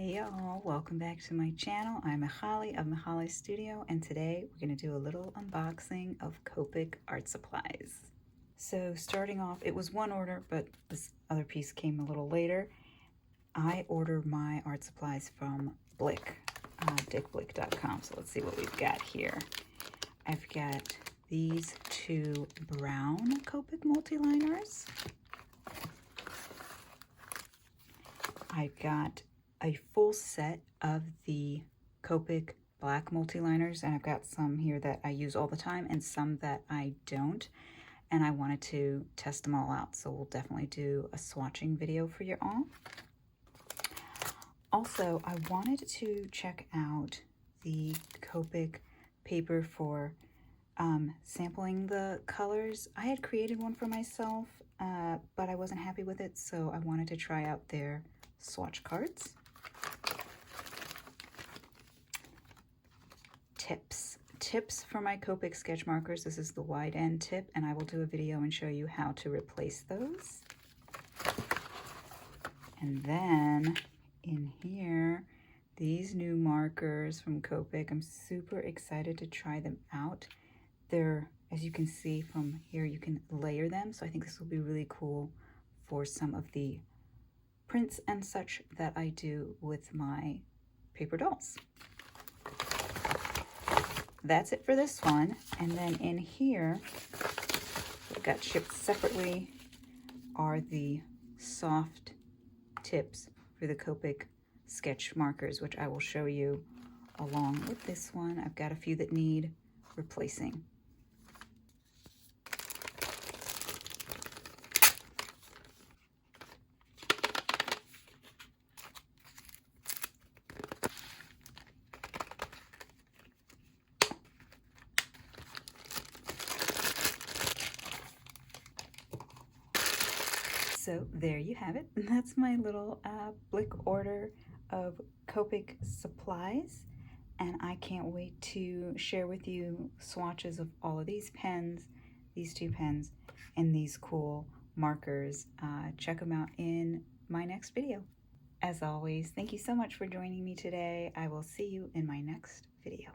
Hey y'all, welcome back to my channel. I'm Michali of Michali Studio, and today we're going to do a little unboxing of Copic art supplies. So starting off, it was one order, but this other piece came a little later. I ordered my art supplies from Blick, dickblick.com. So let's see what we've got here. I've got these two brown Copic multi-liners. I've got a full set of the Copic black multi-liners, and I've got some here that I use all the time and some that I don't, and I wanted to test them all out, so we'll definitely do a swatching video for you all. Also, I wanted to check out the Copic paper for sampling the colors. I had created one for myself, but I wasn't happy with it, so I wanted to try out their swatch cards. Tips for my Copic sketch markers. This is the wide end tip, and I will do a video and show you how to replace those. And then in here, these new markers from Copic. I'm super excited to try them out. They're, as you can see from here, you can layer them, so I think this will be really cool for some of the prints and such that I do with my paper dolls. That's it for this one. And then in here, what got shipped separately are the soft tips for the Copic sketch markers, which I will show you along with this one. I've got a few that need replacing. So there you have it. That's my little Blick order of Copic supplies. And I can't wait to share with you swatches of all of these pens, these two pens, and these cool markers. Check them out in my next video. As always, thank you so much for joining me today. I will see you in my next video.